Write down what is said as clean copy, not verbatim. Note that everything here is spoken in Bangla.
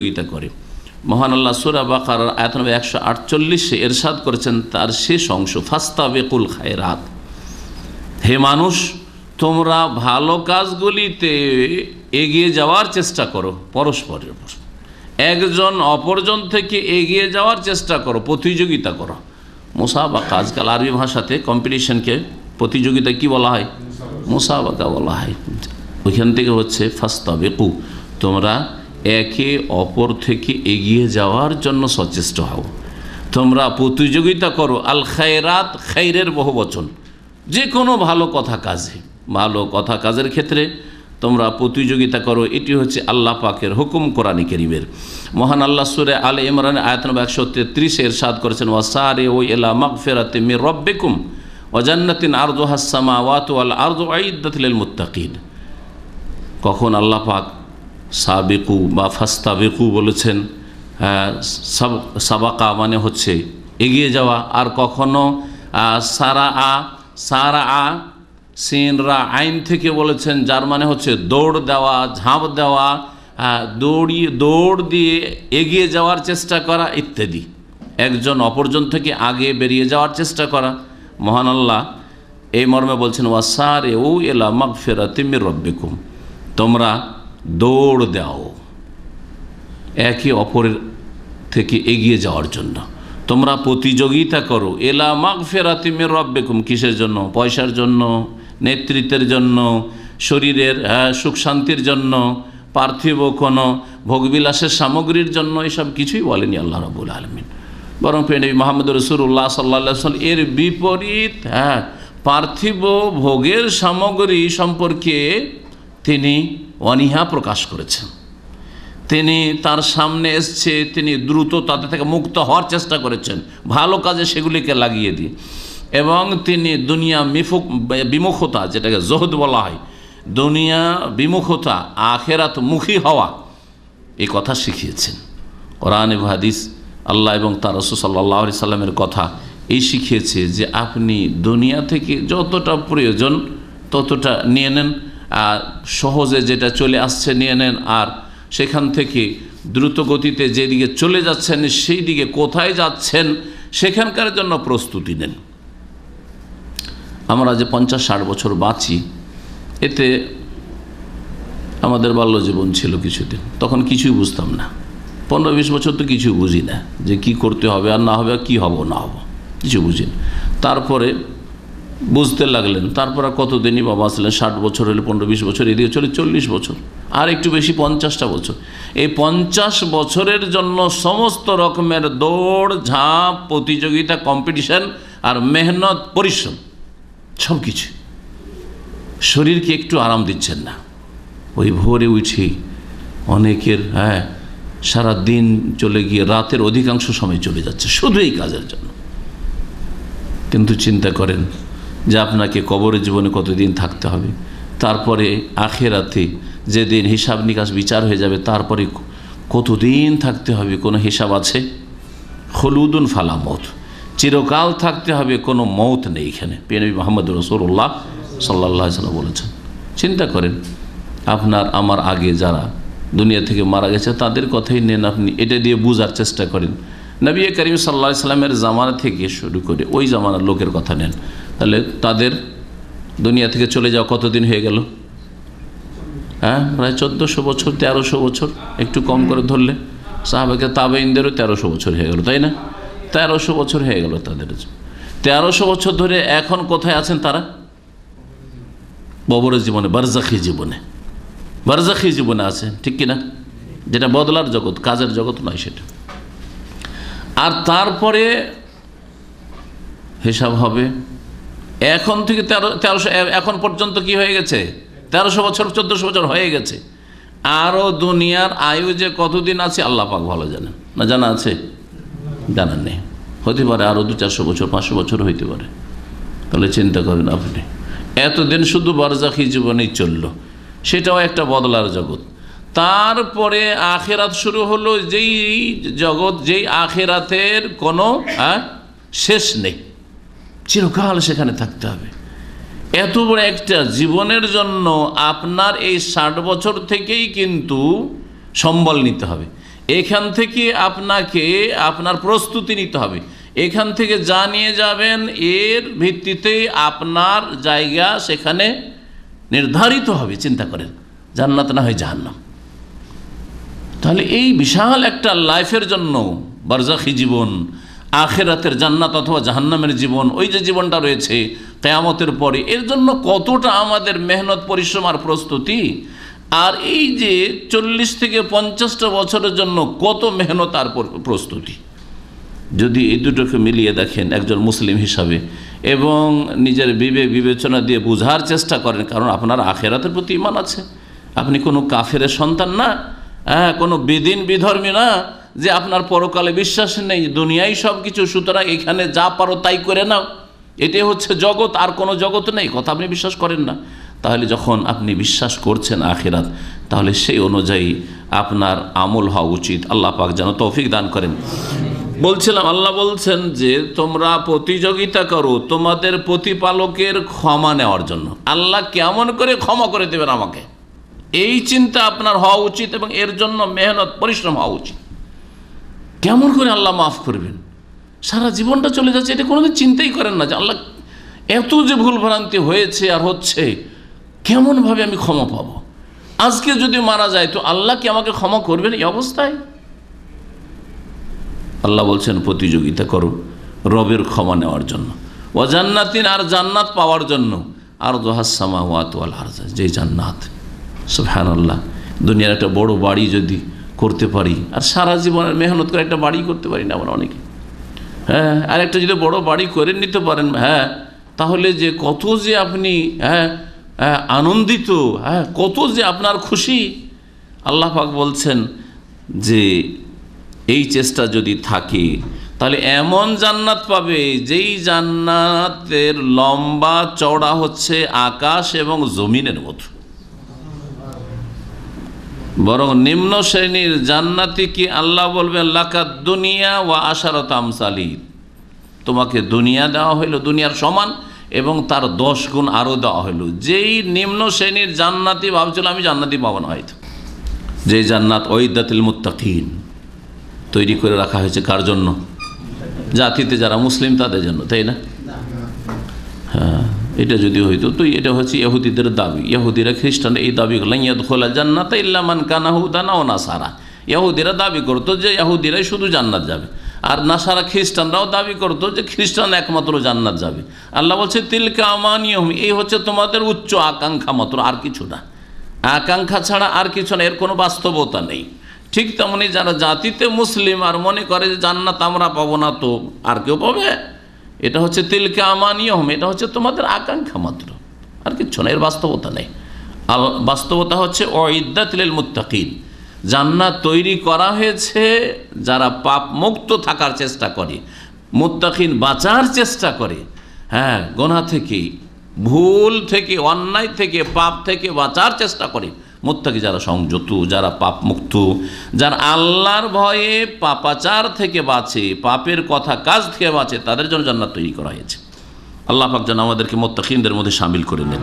প্রতিযোগিতা করে। মহান আল্লাহ সূরা বাকারার আয়াত নম্বর 148 এরশাদ করেছেন তার শেষ অংশ, ফাস্তাবিকুল খায়রাত, হে মানুষ তোমরা ভালো কাজগুলিতে এগিয়ে যাওয়ার চেষ্টা করো, পরস্পরের উপর একজন অপরজন থেকে এগিয়ে যাওয়ার চেষ্টা করো, প্রতিযোগিতা করো। মুসাবাকা, আজকাল আরবি ভাষাতে কম্পিটিশনকে প্রতিযোগিতা কি বলা হয়? মুসাবাকা বলা হয়। ওইখান থেকে হচ্ছে ফাস্তাবিকু, তোমরা একে অপর থেকে এগিয়ে যাওয়ার জন্য সচেষ্ট হও, তোমরা প্রতিযোগিতা করো। আল খায়রাত, খায়রের বহু বচন, যে কোনো ভালো কথা কাজে, ভালো কথা কাজের ক্ষেত্রে তোমরা প্রতিযোগিতা করো। এটি হচ্ছে আল্লাহ পাকের হুকুম কোরআন কারীমের। মহান আল্লাহ সূরা আলে ইমরান আয়াত নম্বর 133 ইরশাদ করেছেন, ওয়াসারিউ ইলা মাগফিরাতিম মির রাব্বিকুম ওয়া জান্নাতিন আরদুহাস সামাওয়াতু ওয়াল আরদু উইদ্দাত লিল মুত্তাকিন। কখন আল্লাহ পাক সাবিকু বা ফাস্তাবিকু বলেছেন, সাবাকা মানে হচ্ছে এগিয়ে যাওয়া, আর কখনো সারা সিনরা আইন থেকে বলেছেন, যার মানে হচ্ছে দৌড় দেওয়া, ঝাঁপ দেওয়া, দৌড় দিয়ে এগিয়ে যাওয়ার চেষ্টা করা ইত্যাদি, একজন অপরজন থেকে আগে বেরিয়ে যাওয়ার চেষ্টা করা। মহান আল্লাহ এই মর্মে বলছেন, ওয়াসারিউ ইলা মাগফিরাতিম মির রাব্বিকুম, তোমরা দৌড় দাও একে অপরের থেকে এগিয়ে যাওয়ার জন্য, তোমরা প্রতিযোগিতা করো। এলা মাগফিরাতিম মির রাব্বিকুম, কিসের জন্য? পয়সার জন্য, নেতৃত্বের জন্য, শরীরের সুখ শান্তির জন্য, পার্থিব কোনো ভোগবিলাসের সামগ্রীর জন্য, এসব কিছুই বলেনি আল্লাহ রাব্বুল আলামিন। বরং প্রিয় নবী মুহাম্মদ রাসূলুল্লাহ সাল্লাল্লাহু আলাইহি ওয়াসাল্লাম এর বিপরীত পার্থিব ভোগের সামগ্রী সম্পর্কে তিনি অনীহা প্রকাশ করেছেন। তিনি তার সামনে এসছে, তিনি দ্রুত তাদের থেকে মুক্ত হওয়ার চেষ্টা করেছেন, ভালো কাজে সেগুলিকে লাগিয়ে দিয়ে, এবং তিনি দুনিয়া বিমুখতা, যেটাকে জহদ বলা হয়, দুনিয়া বিমুখতা, আখেরাত মুখী হওয়া, এই কথা শিখিয়েছেন। কোরআন এবং হাদিস, আল্লাহ এবং তার রাসূল সাল্লাল্লাহু আলাইহি সাল্লামের কথা এই শিখিয়েছে যে আপনি দুনিয়া থেকে যতটা প্রয়োজন ততটা নিয়ে নেন, আর সহজে যেটা চলে আসছে নিয়ে নেন, আর সেখান থেকে দ্রুত গতিতে যেদিকে চলে যাচ্ছেন সেই দিকে কোথায় যাচ্ছেন সেখানকার জন্য প্রস্তুতি নেন। আমরা যে 50-60 বছর বাঁচি, এতে আমাদের বাল্যজীবন ছিল কিছুদিন, তখন কিছুই বুঝতাম না। 15-20 বছর তো কিছু বুঝি না যে কি করতে হবে আর না হবে, কি হব না হব, কিছু বুঝি না। তারপরে বুঝতে লাগলেন, তারপর কতদিনই বাবা আসলেন, 60 বছর হলে 15-20 বছর, এদিকে চলে 40 বছর, আর একটু বেশি 50টা বছর। এই 50 বছরের জন্য সমস্ত রকমের দৌড় ঝাঁপ, প্রতিযোগিতা, কম্পিটিশন আর মেহনত, পরিশ্রম, সব কিছু। শরীরকে একটু আরাম দিচ্ছেন না। ওই ভোরে উঠে অনেকের সারা দিন চলে গিয়ে রাতের অধিকাংশ সময় চলে যাচ্ছে শুধু এই কাজের জন্য। কিন্তু চিন্তা করেন যে আপনাকে কবরের জীবনে কতদিন থাকতে হবে, তারপরে আখেরাতে যেদিন হিসাব নিকাশ বিচার হয়ে যাবে তারপরে কতদিন থাকতে হবে, কোনো হিসাব আছে? খুলুদুন ফালা মৌত, চিরকাল থাকতে হবে, কোনো মৌত নেই এখানে। নবী মুহাম্মদ রাসূলুল্লাহ সাল্লাল্লাহু আলাইহি ওয়াসাল্লাম বলেছেন। চিন্তা করেন, আপনার আমার আগে যারা দুনিয়া থেকে মারা গেছে তাদের কথাই নেন, আপনি এটা দিয়ে বোঝার চেষ্টা করেন। নবী করিম সাল্লাল্লাহু আলাইহি সাল্লামের জামানা থেকে শুরু করে ওই জামানার লোকের কথা নেন, তাহলে তাদের দুনিয়া থেকে চলে যাওয়া কতদিন হয়ে গেল? প্রায় 1400 বছর, 1300 বছর, একটু কম করে ধরলে। সাহাবাকে তাবেঈনদেরও 1300 বছর হয়ে গেল, তাই না? 1300 বছর হয়ে গেল তাদের। 1300 বছর ধরে এখন কোথায় আছেন তারা? কবরের জীবনে, বারজাখী জীবনে আছে, ঠিক কিনা? যেটা বদলার জগৎ, কাজের জগৎ নয় সেটা। আর তারপরে হিসাব হবে। এখন থেকে 1300, এখন পর্যন্ত কি হয়ে গেছে? 1300 বছর, 1400 বছর হয়ে গেছে। আরও দুনিয়ার আয়ু যে কতদিন আছে আল্লাহ পাক ভালো জানেন। না জানা আছে? জানার নেই। হতে পারে আরও 200-400 বছর, 500 বছর হইতে পারে। তাহলে চিন্তা করেন আপনি, এতদিন শুধু বারজাখী জীবনেই চলল, সেটাও একটা বদলার জগৎ। তারপরে আখেরাত শুরু হলো, যেই জগৎ, যেই আখেরাতের কোনো শেষ নেই, চিরকাল সেখানে থাকতে হবে। এত বড় একটা জীবনের জন্য আপনার এই 60 বছর থেকেই কিন্তু সম্বল নিতে হবে। এখান থেকে আপনাকে আপনার প্রস্তুতি নিতে হবে। এখান থেকে যা নিয়ে যাবেন এর ভিত্তিতে আপনার জায়গা সেখানে নির্ধারিত হবে। চিন্তা করেন, জান্নাত না হয় জাহান্নাম। তাহলে এই বিশাল একটা লাইফের জন্য, বারজাখী জীবন, আখিরাতের জান্নাত অথবা জাহান্নামের জীবন, ওই যে জীবনটা রয়েছে কিয়ামতের পরে, এর জন্য কতটা আমাদের মেহনত, পরিশ্রম আর প্রস্তুতি। আর এই যে 40 থেকে 50টা বছরের জন্য কত মেহনত আর প্রস্তুতি। যদি এই দুটোকে মিলিয়ে দেখেন একজন মুসলিম হিসাবে এবং নিজের বিবেক বিবেচনা দিয়ে বোঝার চেষ্টা করেন, কারণ আপনার আখিরাতের প্রতি ঈমান আছে, আপনি কোনো কাফেরের সন্তান না, কোনো বেদিন বিধর্মী না যে আপনার পরকালে বিশ্বাস নেই, দুনিয়ায় সব কিছু, সুতরাং এখানে যা পারো তাই করে নাও, এটাই হচ্ছে জগৎ, আর কোনো জগৎ নেই, কথা আপনি বিশ্বাস করেন না। তাহলে যখন আপনি বিশ্বাস করছেন আখিরাত, তাহলে সেই অনুযায়ী আপনার আমল হওয়া উচিত। আল্লাহ পাক যেন তৌফিক দান করেন। বলছিলাম, আল্লাহ বলছেন যে তোমরা প্রতিযোগিতা করো তোমাদের প্রতিপালকের ক্ষমা নেওয়ার জন্য। আল্লাহ কেমন করে ক্ষমা করে দেবেন আমাকে, এই চিন্তা আপনার হওয়া উচিত এবং এর জন্য মেহনত পরিশ্রম হওয়া উচিত। কেমন করে আল্লাহ মাফ করবেন, সারা জীবনটা চলে যাচ্ছে, এটা কোনোদিন চিন্তাই করেন না যে আল্লাহ এত যে ভুলভ্রান্তি হয়েছে আর হচ্ছে, কেমনভাবে আমি ক্ষমা পাবো। আজকে যদি মারা যায় তো আল্লাহ কি আমাকে ক্ষমা করবেন এই অবস্থায়? আল্লাহ বলছেন প্রতিযোগিতা করো রবের ক্ষমা নেওয়ার জন্য, ও জান্নাতিন, আর জান্নাত পাওয়ার জন্য, আর দোহাস সামাওয়াত ওয়াল আরজ, যে জান্নাত, সুবহানাল্লাহ, দুনিয়ার একটা বড় বাড়ি যদি করতে পারি, আর সারা জীবনের মেহনত করে একটা বাড়ি করতে পারি না আমরা অনেকে, হ্যাঁ, আর একটা যদি বড় বাড়ি করে নিতে পারেন, হ্যাঁ, তাহলে যে কত যে আপনি আনন্দিত, হ্যাঁ, কত যে আপনার খুশি। আল্লাহ পাক বলছেন যে এই চেষ্টা যদি থাকে তাহলে এমন জান্নাত পাবে যেই জান্নাতের লম্বা চওড়া হচ্ছে আকাশ এবং জমিনের মতো। বরং নিম্ন শ্রেণীর জান্নাতি কি আল্লাহ বলবেন লাকাদ দুনিয়া ওয়া আশারাত আমসালি, তোমাকে দুনিয়া দেওয়া হইল দুনিয়ার সমান এবং তার 10 গুণ আরও দেওয়া হইল। যেই নিম্ন শ্রেণীর জান্নাতি ভাবছিল আমি জান্নাতি পাবো না, হয়তো যে জান্নাত ওইদাতুল মুত্তাকিন তৈরি করে রাখা হয়েছে কার জন্য? জাতিতে যারা মুসলিম তাদের জন্য, তাই না? হ্যাঁ, এটা যদি হইতো তো এটা হচ্ছে ইহুদিদের দাবি। ইহুদিরা খ্রিস্টান এই দাবি করলেন ইয়াদখুলা জান্নাতা ইল্লা মান কানা হুদান ওয়া নাসারা। ইহুদিরা দাবি করতো যে ইহুদিরাই শুধু জান্নাত যাবে, আর নাসারা খ্রিস্টানরাও দাবি করতো যে খ্রিস্টান একমাত্র জান্নাত যাবে। আল্লাহ বলছে তিলকা আমানিয়ুহুম, এই হচ্ছে তোমাদের উচ্চ আকাঙ্ক্ষা মাত্র, আর কিছু না, আকাঙ্ক্ষা ছাড়া আর কিছু না, এর কোনো বাস্তবতা নেই। ঠিক তেমনি যারা জাতিতে মুসলিম আর মনে করে যে জান্নাত আমরা পাবো না তো আর কেউ পাবে, এটা হচ্ছে তিলকা আমানিয়ুহুম, এটা হচ্ছে তোমাদের আকাঙ্ক্ষা মাত্র, আর কিছু না, এর বাস্তবতা নেই। আর বাস্তবতা হচ্ছে উইদ্দাত লিল মুত্তাকিন, জান্নাত তৈরি করা হয়েছে যারা পাপ মুক্ত থাকার চেষ্টা করে, মুত্তাকিন বাঁচার চেষ্টা করে, হ্যাঁ, গুনাহ থেকে, ভুল থেকে, অন্যায় থেকে, পাপ থেকে বাঁচার চেষ্টা করে। মুত্তাকি যারা সংযত, যারা পাপ মুক্ত, যারা আল্লাহর ভয়ে পাপাচার থেকে বাঁচে, পাপের কথা কাজ থেকে বাঁচে, তাদের জন্য জান্নাত তৈরি করা হয়েছে। আল্লাহ পাক যেন আমাদেরকে মুত্তাকিনদের মধ্যে শামিল করে নেন।